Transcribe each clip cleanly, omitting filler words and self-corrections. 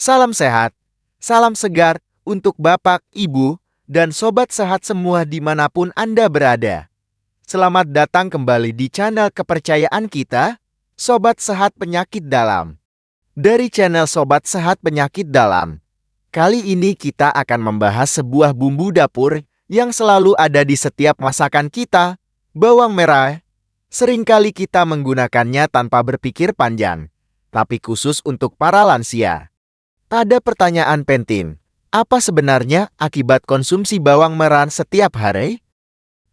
Salam sehat, salam segar untuk Bapak, Ibu, dan Sobat Sehat semua dimanapun Anda berada. Selamat datang kembali di channel kepercayaan kita, Sobat Sehat Penyakit Dalam. Dari channel Sobat Sehat Penyakit Dalam, kali ini kita akan membahas sebuah bumbu dapur yang selalu ada di setiap masakan kita, bawang merah. Seringkali kita menggunakannya tanpa berpikir panjang, tapi khusus untuk para lansia. Ada pertanyaan penting, apa sebenarnya akibat konsumsi bawang merah setiap hari?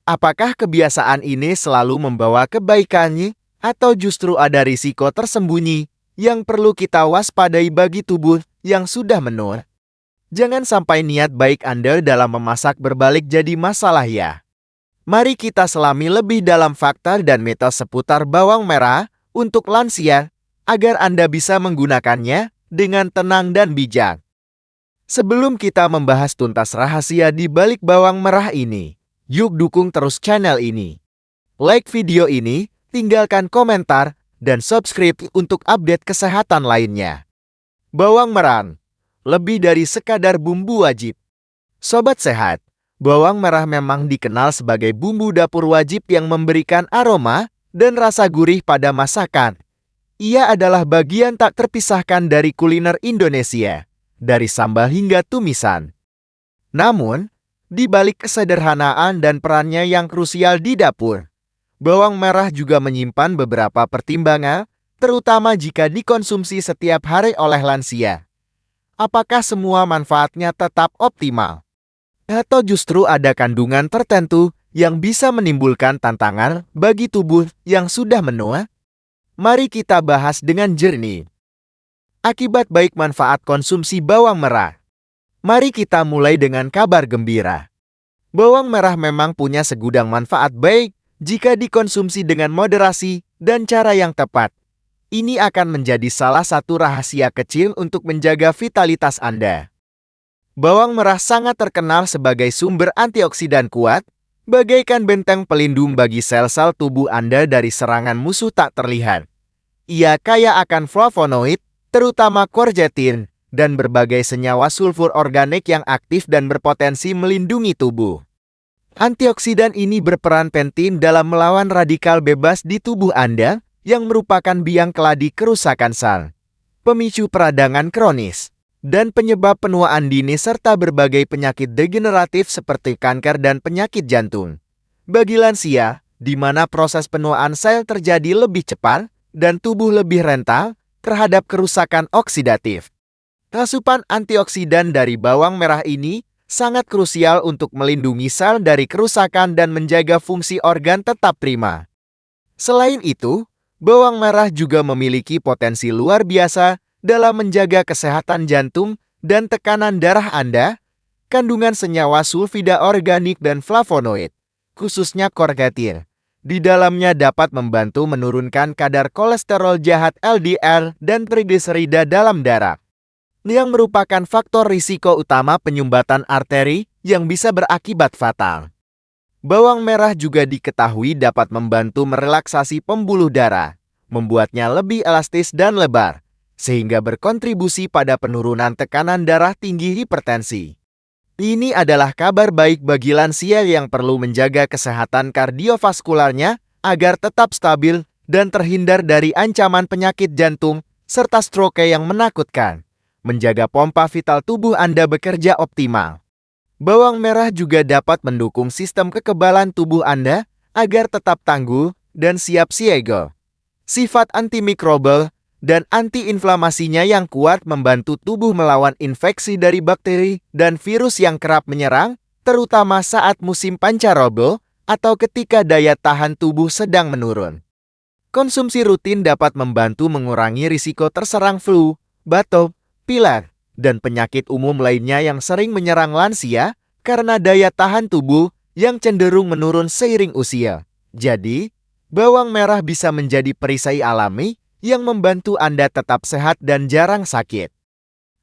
Apakah kebiasaan ini selalu membawa kebaikannya, atau justru ada risiko tersembunyi yang perlu kita waspadai bagi tubuh yang sudah menua? Jangan sampai niat baik Anda dalam memasak berbalik jadi masalah ya. Mari kita selami lebih dalam fakta dan mitos seputar bawang merah untuk lansia, agar Anda bisa menggunakannya dengan tenang dan bijak. Sebelum kita membahas tuntas rahasia di balik bawang merah ini, yuk dukung terus channel ini. Like video ini, tinggalkan komentar, dan subscribe untuk update kesehatan lainnya. Bawang merah, lebih dari sekadar bumbu wajib. Sobat Sehat, bawang merah memang dikenal sebagai bumbu dapur wajib yang memberikan aroma dan rasa gurih pada masakan. Ia adalah bagian tak terpisahkan dari kuliner Indonesia, dari sambal hingga tumisan. Namun, di balik kesederhanaan dan perannya yang krusial di dapur, bawang merah juga menyimpan beberapa pertimbangan, terutama jika dikonsumsi setiap hari oleh lansia. Apakah semua manfaatnya tetap optimal? Atau justru ada kandungan tertentu yang bisa menimbulkan tantangan bagi tubuh yang sudah menua? Mari kita bahas dengan jernih. Akibat baik manfaat konsumsi bawang merah. Mari kita mulai dengan kabar gembira. Bawang merah memang punya segudang manfaat baik jika dikonsumsi dengan moderasi dan cara yang tepat. Ini akan menjadi salah satu rahasia kecil untuk menjaga vitalitas Anda. Bawang merah sangat terkenal sebagai sumber antioksidan kuat, bagaikan benteng pelindung bagi sel-sel tubuh Anda dari serangan musuh tak terlihat. Ia kaya akan flavonoid, terutama quercetin, dan berbagai senyawa sulfur organik yang aktif dan berpotensi melindungi tubuh. Antioksidan ini berperan penting dalam melawan radikal bebas di tubuh Anda, yang merupakan biang keladi kerusakan sel, pemicu peradangan kronis, dan penyebab penuaan dini serta berbagai penyakit degeneratif seperti kanker dan penyakit jantung. Bagi lansia, di mana proses penuaan sel terjadi lebih cepat dan tubuh lebih rentan terhadap kerusakan oksidatif. Asupan antioksidan dari bawang merah ini sangat krusial untuk melindungi sel dari kerusakan dan menjaga fungsi organ tetap prima. Selain itu, bawang merah juga memiliki potensi luar biasa dalam menjaga kesehatan jantung dan tekanan darah Anda. Kandungan senyawa sulfida organik dan flavonoid, khususnya quercetin, di dalamnya dapat membantu menurunkan kadar kolesterol jahat LDL dan trigliserida dalam darah, yang merupakan faktor risiko utama penyumbatan arteri yang bisa berakibat fatal. Bawang merah juga diketahui dapat membantu merelaksasi pembuluh darah, membuatnya lebih elastis dan lebar, sehingga berkontribusi pada penurunan tekanan darah tinggi hipertensi. Ini adalah kabar baik bagi lansia yang perlu menjaga kesehatan kardiovaskularnya agar tetap stabil dan terhindar dari ancaman penyakit jantung serta stroke yang menakutkan. Menjaga pompa vital tubuh Anda bekerja optimal. Bawang merah juga dapat mendukung sistem kekebalan tubuh Anda agar tetap tangguh dan siap siaga. Sifat antimikrobal dan antiinflamasinya yang kuat membantu tubuh melawan infeksi dari bakteri dan virus yang kerap menyerang, terutama saat musim pancaroba atau ketika daya tahan tubuh sedang menurun. Konsumsi rutin dapat membantu mengurangi risiko terserang flu, batuk, pilek, dan penyakit umum lainnya yang sering menyerang lansia karena daya tahan tubuh yang cenderung menurun seiring usia. Jadi, bawang merah bisa menjadi perisai alami yang membantu Anda tetap sehat dan jarang sakit.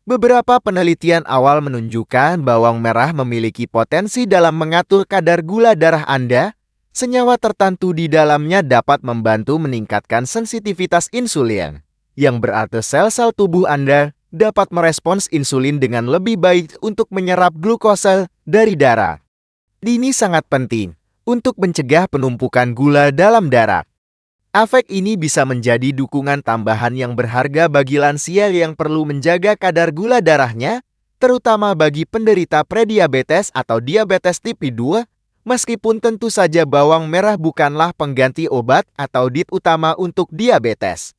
Beberapa penelitian awal menunjukkan bawang merah memiliki potensi dalam mengatur kadar gula darah Anda. Senyawa tertentu di dalamnya dapat membantu meningkatkan sensitivitas insulin, yang berarti sel-sel tubuh Anda dapat merespons insulin dengan lebih baik untuk menyerap glukosa dari darah. Ini sangat penting untuk mencegah penumpukan gula dalam darah. Efek ini bisa menjadi dukungan tambahan yang berharga bagi lansia yang perlu menjaga kadar gula darahnya, terutama bagi penderita prediabetes atau diabetes tipe 2, meskipun tentu saja bawang merah bukanlah pengganti obat atau diet utama untuk diabetes.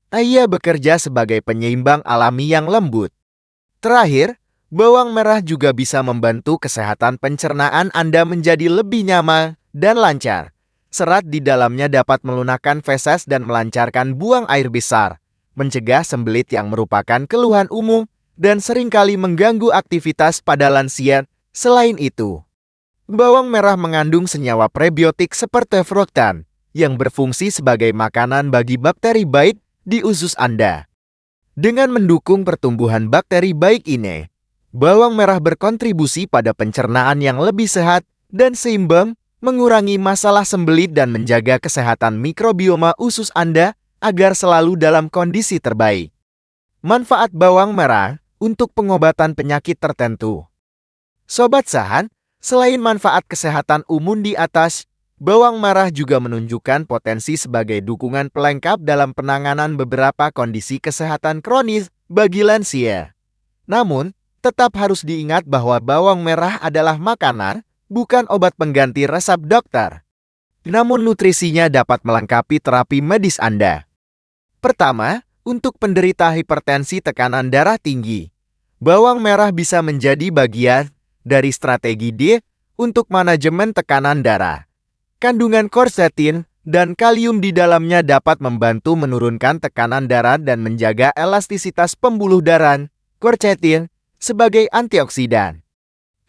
Ia bekerja sebagai penyeimbang alami yang lembut. Terakhir, bawang merah juga bisa membantu kesehatan pencernaan Anda menjadi lebih nyaman dan lancar. Serat di dalamnya dapat melunakkan feses dan melancarkan buang air besar, mencegah sembelit yang merupakan keluhan umum dan seringkali mengganggu aktivitas pada lansia. Selain itu, bawang merah mengandung senyawa prebiotik seperti fruktan yang berfungsi sebagai makanan bagi bakteri baik di usus Anda. Dengan mendukung pertumbuhan bakteri baik ini, bawang merah berkontribusi pada pencernaan yang lebih sehat dan seimbang, mengurangi masalah sembelit dan menjaga kesehatan mikrobioma usus Anda agar selalu dalam kondisi terbaik. Manfaat bawang merah untuk pengobatan penyakit tertentu. Sobat Sahan, selain manfaat kesehatan umum di atas, bawang merah juga menunjukkan potensi sebagai dukungan pelengkap dalam penanganan beberapa kondisi kesehatan kronis bagi lansia. Namun, tetap harus diingat bahwa bawang merah adalah makanan, bukan obat pengganti resep dokter. Namun nutrisinya dapat melengkapi terapi medis Anda. Pertama, untuk penderita hipertensi tekanan darah tinggi, bawang merah bisa menjadi bagian dari strategi diet untuk manajemen tekanan darah. Kandungan quercetin dan kalium di dalamnya dapat membantu menurunkan tekanan darah dan menjaga elastisitas pembuluh darah. Quercetin sebagai antioksidan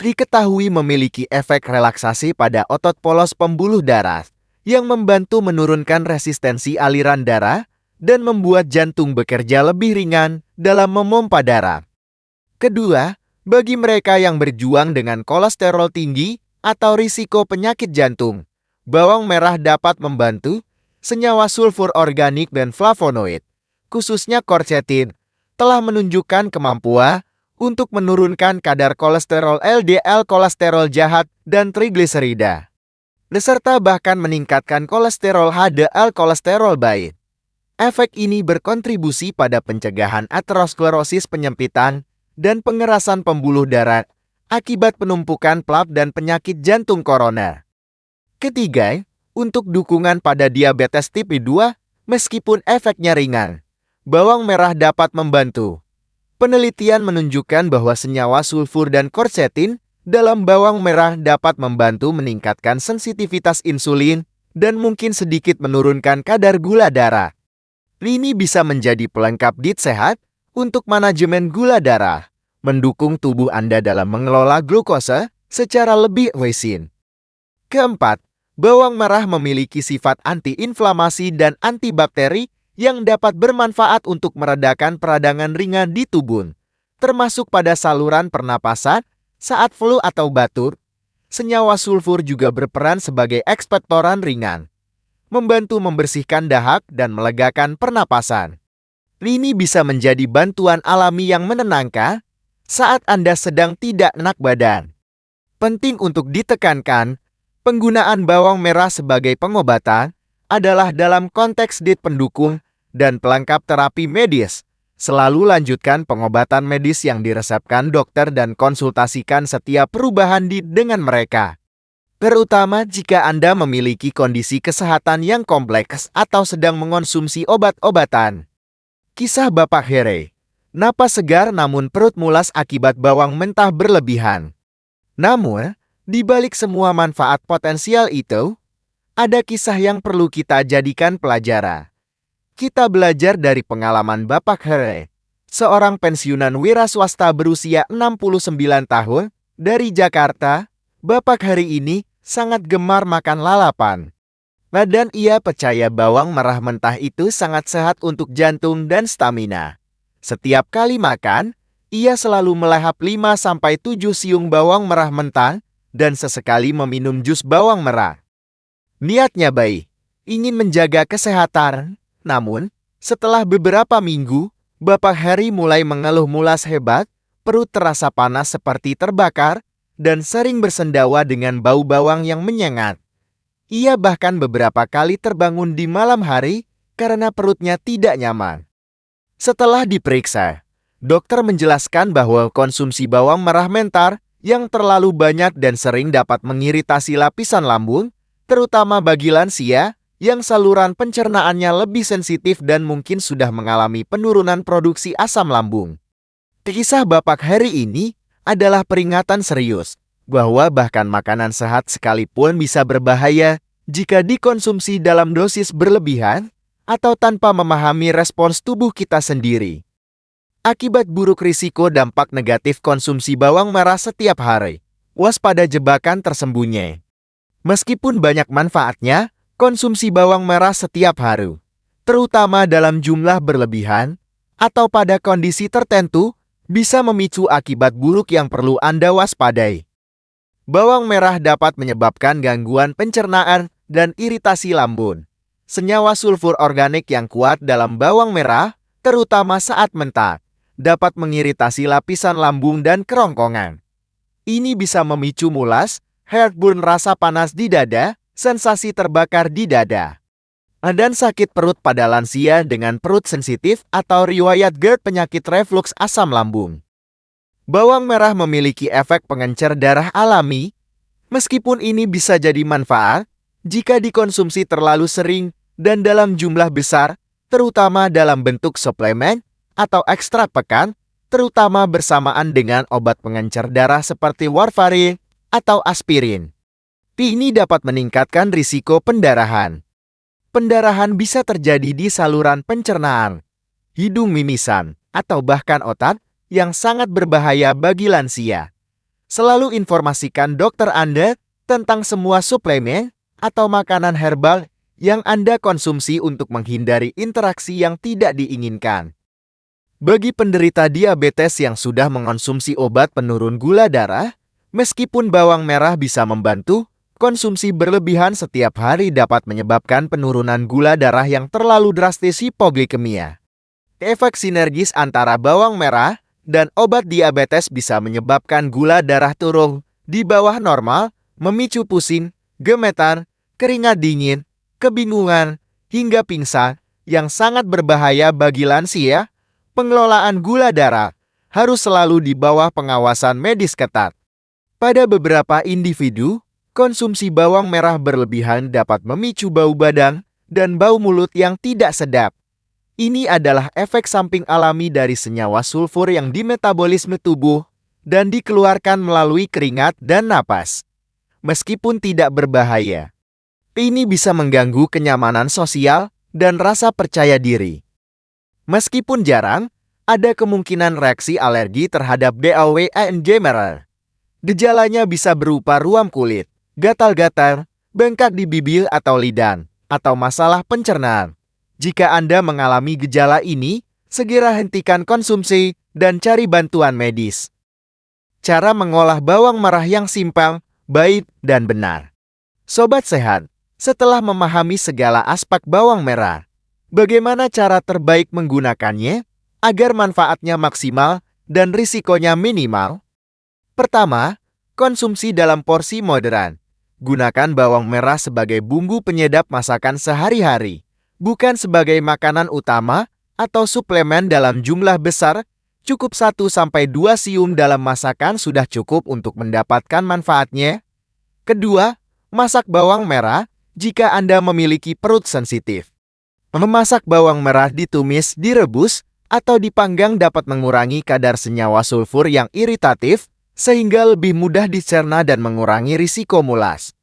diketahui memiliki efek relaksasi pada otot polos pembuluh darah yang membantu menurunkan resistensi aliran darah dan membuat jantung bekerja lebih ringan dalam memompa darah. Kedua, bagi mereka yang berjuang dengan kolesterol tinggi atau risiko penyakit jantung, bawang merah dapat membantu. Senyawa sulfur organik dan flavonoid, khususnya quercetin, telah menunjukkan kemampuan untuk menurunkan kadar kolesterol LDL, kolesterol jahat, dan trigliserida, beserta bahkan meningkatkan kolesterol HDL, kolesterol baik. Efek ini berkontribusi pada pencegahan aterosklerosis penyempitan dan pengerasan pembuluh darah akibat penumpukan plak dan penyakit jantung koroner. Ketiga, untuk dukungan pada diabetes tipe 2, meskipun efeknya ringan, bawang merah dapat membantu. Penelitian menunjukkan bahwa senyawa sulfur dan quercetin dalam bawang merah dapat membantu meningkatkan sensitivitas insulin dan mungkin sedikit menurunkan kadar gula darah. Ini bisa menjadi pelengkap diet sehat untuk manajemen gula darah, mendukung tubuh Anda dalam mengelola glukosa secara lebih efisien. Keempat, bawang merah memiliki sifat anti-inflamasi dan antibakteri yang dapat bermanfaat untuk meredakan peradangan ringan di tubuh, termasuk pada saluran pernapasan saat flu atau batuk. Senyawa sulfur juga berperan sebagai ekspektoran ringan, membantu membersihkan dahak dan melegakan pernapasan. Ini bisa menjadi bantuan alami yang menenangkan saat Anda sedang tidak enak badan. Penting untuk ditekankan, penggunaan bawang merah sebagai pengobatan adalah dalam konteks diet pendukung dan pelengkap terapi medis. Selalu lanjutkan pengobatan medis yang diresepkan dokter dan konsultasikan setiap perubahan diet dengan mereka. Terutama jika Anda memiliki kondisi kesehatan yang kompleks atau sedang mengonsumsi obat-obatan. Kisah Bapak Here. Napas segar namun perut mulas akibat bawang mentah berlebihan. Namun, di balik semua manfaat potensial itu, ada kisah yang perlu kita jadikan pelajaran. Kita belajar dari pengalaman Bapak Here, seorang pensiunan wira swasta berusia 69 tahun dari Jakarta. Bapak hari ini sangat gemar makan lalapan. Dan ia percaya bawang merah mentah itu sangat sehat untuk jantung dan stamina. Setiap kali makan, ia selalu melahap 5-7 siung bawang merah mentah dan sesekali meminum jus bawang merah. Niatnya baik, ingin menjaga kesehatan. Namun, setelah beberapa minggu, Bapak Harry mulai mengeluh mulas hebat, perut terasa panas seperti terbakar, dan sering bersendawa dengan bau bawang yang menyengat. Ia bahkan beberapa kali terbangun di malam hari karena perutnya tidak nyaman. Setelah diperiksa, dokter menjelaskan bahwa konsumsi bawang merah mentar yang terlalu banyak dan sering dapat mengiritasi lapisan lambung, terutama bagi lansia yang saluran pencernaannya lebih sensitif dan mungkin sudah mengalami penurunan produksi asam lambung. Kisah Bapak Harry ini adalah peringatan serius bahwa bahkan makanan sehat sekalipun bisa berbahaya jika dikonsumsi dalam dosis berlebihan atau tanpa memahami respons tubuh kita sendiri. Akibat buruk risiko dampak negatif konsumsi bawang merah setiap hari. Waspada jebakan tersembunyi. Meskipun banyak manfaatnya, konsumsi bawang merah setiap hari, terutama dalam jumlah berlebihan atau pada kondisi tertentu, bisa memicu akibat buruk yang perlu Anda waspadai. Bawang merah dapat menyebabkan gangguan pencernaan dan iritasi lambung. Senyawa sulfur organik yang kuat dalam bawang merah, terutama saat mentah, dapat mengiritasi lapisan lambung dan kerongkongan. Ini bisa memicu mulas, heartburn, rasa panas di dada, sensasi terbakar di dada, dan sakit perut pada lansia dengan perut sensitif atau riwayat GERD, penyakit refluks asam lambung. Bawang merah memiliki efek pengencer darah alami, meskipun ini bisa jadi manfaat jika dikonsumsi terlalu sering dan dalam jumlah besar, terutama dalam bentuk suplemen atau ekstrak pekan, terutama bersamaan dengan obat pengencer darah seperti warfarin atau aspirin. Ini dapat meningkatkan risiko pendarahan. Pendarahan bisa terjadi di saluran pencernaan, hidung, mimisan, atau bahkan otak, yang sangat berbahaya bagi lansia. Selalu informasikan dokter Anda tentang semua suplemen atau makanan herbal yang Anda konsumsi untuk menghindari interaksi yang tidak diinginkan. Bagi penderita diabetes yang sudah mengonsumsi obat penurun gula darah, meskipun bawang merah bisa membantu, konsumsi berlebihan setiap hari dapat menyebabkan penurunan gula darah yang terlalu drastis, hipoglikemia. Efek sinergis antara bawang merah dan obat diabetes bisa menyebabkan gula darah turun di bawah normal, memicu pusing, gemetar, keringat dingin, kebingungan, hingga pingsan, yang sangat berbahaya bagi lansia. Pengelolaan gula darah harus selalu di bawah pengawasan medis ketat. Pada beberapa individu, konsumsi bawang merah berlebihan dapat memicu bau badan dan bau mulut yang tidak sedap. Ini adalah efek samping alami dari senyawa sulfur yang dimetabolisme tubuh dan dikeluarkan melalui keringat dan napas. Meskipun tidak berbahaya, ini bisa mengganggu kenyamanan sosial dan rasa percaya diri. Meskipun jarang, ada kemungkinan reaksi alergi terhadap bawang merah. Gejalanya bisa berupa ruam kulit, gatal-gatal, bengkak di bibir atau lidah, atau masalah pencernaan. Jika Anda mengalami gejala ini, segera hentikan konsumsi dan cari bantuan medis. Cara mengolah bawang merah yang simpel, baik, dan benar. Sobat sehat, setelah memahami segala aspek bawang merah, bagaimana cara terbaik menggunakannya agar manfaatnya maksimal dan risikonya minimal? Pertama, konsumsi dalam porsi moderat. Gunakan bawang merah sebagai bumbu penyedap masakan sehari-hari, bukan sebagai makanan utama atau suplemen dalam jumlah besar. Cukup 1-2 siung dalam masakan sudah cukup untuk mendapatkan manfaatnya. Kedua, masak bawang merah jika Anda memiliki perut sensitif. Memasak bawang merah ditumis, direbus, atau dipanggang dapat mengurangi kadar senyawa sulfur yang iritatif, sehingga lebih mudah dicerna dan mengurangi risiko mulas.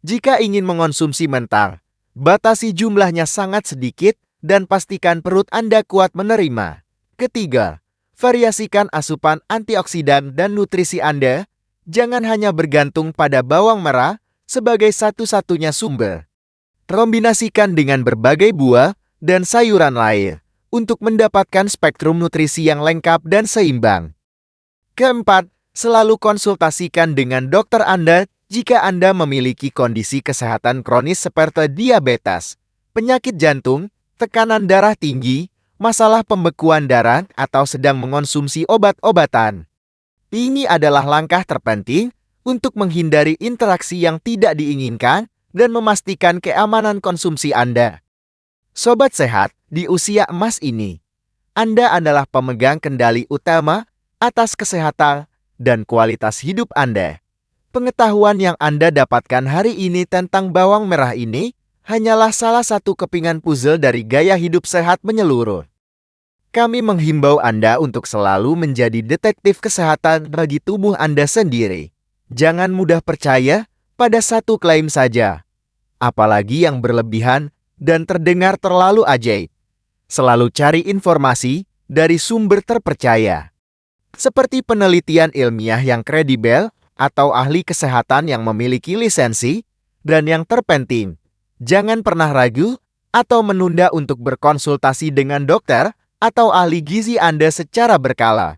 Jika ingin mengonsumsi mentah, batasi jumlahnya sangat sedikit dan pastikan perut Anda kuat menerima. Ketiga, variasikan asupan antioksidan dan nutrisi Anda. Jangan hanya bergantung pada bawang merah sebagai satu-satunya sumber. Kombinasikan dengan berbagai buah dan sayuran lain untuk mendapatkan spektrum nutrisi yang lengkap dan seimbang. Keempat, selalu konsultasikan dengan dokter Anda jika Anda memiliki kondisi kesehatan kronis seperti diabetes, penyakit jantung, tekanan darah tinggi, masalah pembekuan darah, atau sedang mengonsumsi obat-obatan. Ini adalah langkah terpenting untuk menghindari interaksi yang tidak diinginkan dan memastikan keamanan konsumsi Anda. Sobat sehat, di usia emas ini, Anda adalah pemegang kendali utama atas kesehatan dan kualitas hidup Anda. Pengetahuan yang Anda dapatkan hari ini tentang bawang merah ini hanyalah salah satu kepingan puzzle dari gaya hidup sehat menyeluruh. Kami menghimbau Anda untuk selalu menjadi detektif kesehatan bagi tubuh Anda sendiri. Jangan mudah percaya pada satu klaim saja, apalagi yang berlebihan dan terdengar terlalu ajaib. Selalu cari informasi dari sumber terpercaya, seperti penelitian ilmiah yang kredibel atau ahli kesehatan yang memiliki lisensi, dan yang terpenting, jangan pernah ragu atau menunda untuk berkonsultasi dengan dokter atau ahli gizi Anda secara berkala.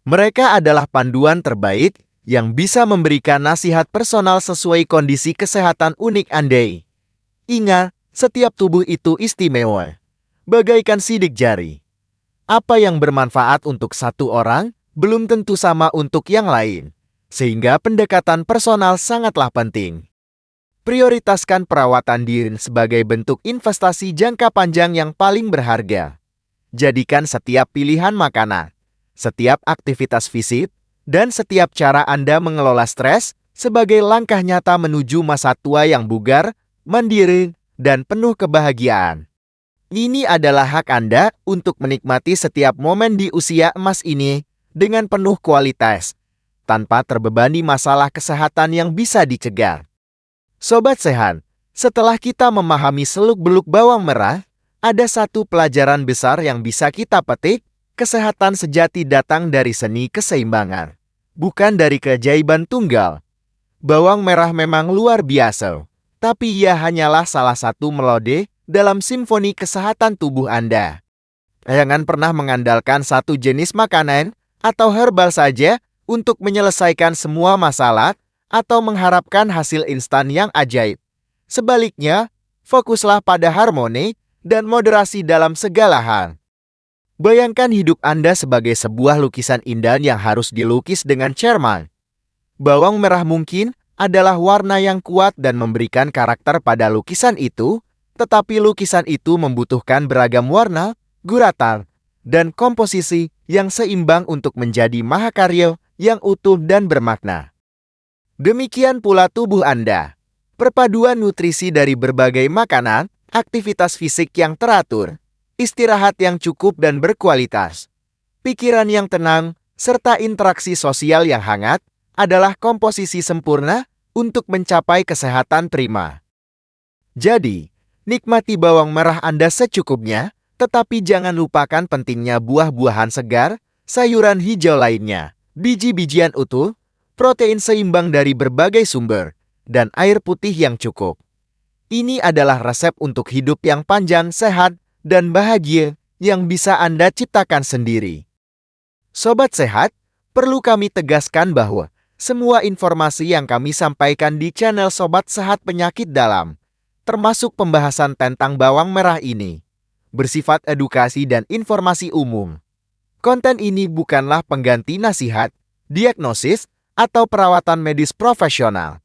Mereka adalah panduan terbaik yang bisa memberikan nasihat personal sesuai kondisi kesehatan unik Anda. Ingat, setiap tubuh itu istimewa, bagaikan sidik jari. Apa yang bermanfaat untuk satu orang belum tentu sama untuk yang lain, sehingga pendekatan personal sangatlah penting. Prioritaskan perawatan diri sebagai bentuk investasi jangka panjang yang paling berharga. Jadikan setiap pilihan makanan, setiap aktivitas fisik, dan setiap cara Anda mengelola stres sebagai langkah nyata menuju masa tua yang bugar, mandiri, dan penuh kebahagiaan. Ini adalah hak Anda untuk menikmati setiap momen di usia emas ini dengan penuh kualitas, tanpa terbebani masalah kesehatan yang bisa dicegah. Sobat sehat, setelah kita memahami seluk-beluk bawang merah, ada satu pelajaran besar yang bisa kita petik. Kesehatan sejati datang dari seni keseimbangan, bukan dari keajaiban tunggal. Bawang merah memang luar biasa, tapi ia hanyalah salah satu melodi dalam simfoni kesehatan tubuh Anda. Jangan pernah mengandalkan satu jenis makanan atau herbal saja untuk menyelesaikan semua masalah atau mengharapkan hasil instan yang ajaib. Sebaliknya, fokuslah pada harmoni dan moderasi dalam segala hal. Bayangkan hidup Anda sebagai sebuah lukisan indah yang harus dilukis dengan cermat. Bawang merah mungkin adalah warna yang kuat dan memberikan karakter pada lukisan itu, tetapi lukisan itu membutuhkan beragam warna, guratan, dan komposisi yang seimbang untuk menjadi mahakarya yang utuh dan bermakna. Demikian pula tubuh Anda. Perpaduan nutrisi dari berbagai makanan, aktivitas fisik yang teratur, istirahat yang cukup dan berkualitas, pikiran yang tenang, serta interaksi sosial yang hangat adalah komposisi sempurna untuk mencapai kesehatan prima. Jadi, nikmati bawang merah Anda secukupnya, tetapi jangan lupakan pentingnya buah-buahan segar, sayuran hijau lainnya, biji-bijian utuh, protein seimbang dari berbagai sumber, dan air putih yang cukup. Ini adalah resep untuk hidup yang panjang, sehat, dan bahagia yang bisa Anda ciptakan sendiri. Sobat sehat, perlu kami tegaskan bahwa semua informasi yang kami sampaikan di channel Sobat Sehat Penyakit Dalam, termasuk pembahasan tentang bawang merah ini, bersifat edukasi dan informasi umum. Konten ini bukanlah pengganti nasihat, diagnosis, atau perawatan medis profesional.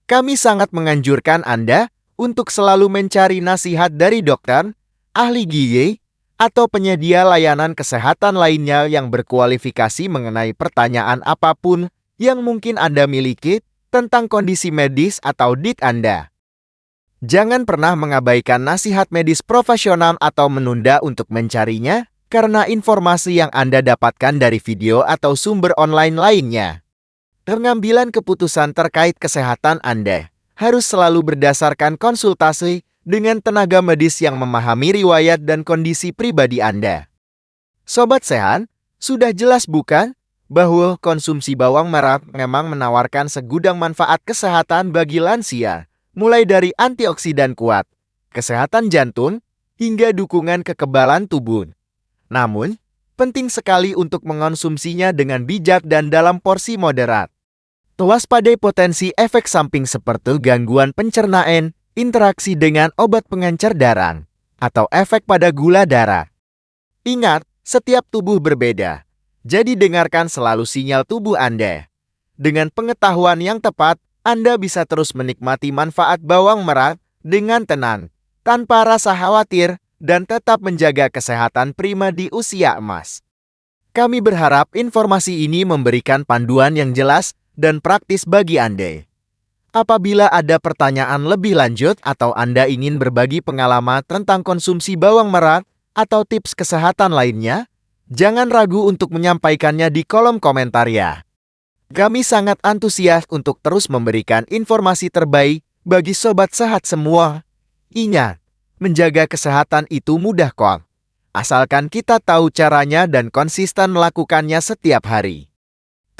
Kami sangat menganjurkan Anda untuk selalu mencari nasihat dari dokter, ahli gizi, atau penyedia layanan kesehatan lainnya yang berkualifikasi mengenai pertanyaan apapun yang mungkin Anda miliki tentang kondisi medis atau dik Anda. Jangan pernah mengabaikan nasihat medis profesional atau menunda untuk mencarinya karena informasi yang Anda dapatkan dari video atau sumber online lainnya. Pengambilan keputusan terkait kesehatan Anda harus selalu berdasarkan konsultasi dengan tenaga medis yang memahami riwayat dan kondisi pribadi Anda. Sobat sehat, sudah jelas bukan bahwa konsumsi bawang merah memang menawarkan segudang manfaat kesehatan bagi lansia, mulai dari antioksidan kuat, kesehatan jantung, hingga dukungan kekebalan tubuh. Namun, penting sekali untuk mengonsumsinya dengan bijak dan dalam porsi moderat. Waspadai potensi efek samping seperti gangguan pencernaan, interaksi dengan obat pengencer darah, atau efek pada gula darah. Ingat, setiap tubuh berbeda. Jadi dengarkan selalu sinyal tubuh Anda. Dengan pengetahuan yang tepat, Anda bisa terus menikmati manfaat bawang merah dengan tenang, tanpa rasa khawatir, dan tetap menjaga kesehatan prima di usia emas. Kami berharap informasi ini memberikan panduan yang jelas dan praktis bagi Anda. Apabila ada pertanyaan lebih lanjut atau Anda ingin berbagi pengalaman tentang konsumsi bawang merah atau tips kesehatan lainnya, jangan ragu untuk menyampaikannya di kolom komentar ya. Kami sangat antusias untuk terus memberikan informasi terbaik bagi sobat sehat semua. Ingat, menjaga kesehatan itu mudah kok. Asalkan kita tahu caranya dan konsisten melakukannya setiap hari.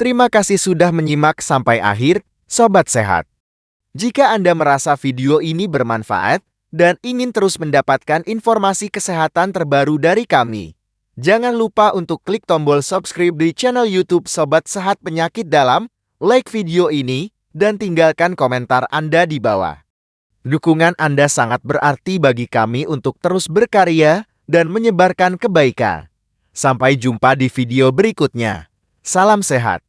Terima kasih sudah menyimak sampai akhir, sobat sehat. Jika Anda merasa video ini bermanfaat dan ingin terus mendapatkan informasi kesehatan terbaru dari kami, jangan lupa untuk klik tombol subscribe di channel YouTube Sobat Sehat Penyakit Dalam, like video ini, dan tinggalkan komentar Anda di bawah. Dukungan Anda sangat berarti bagi kami untuk terus berkarya dan menyebarkan kebaikan. Sampai jumpa di video berikutnya. Salam sehat.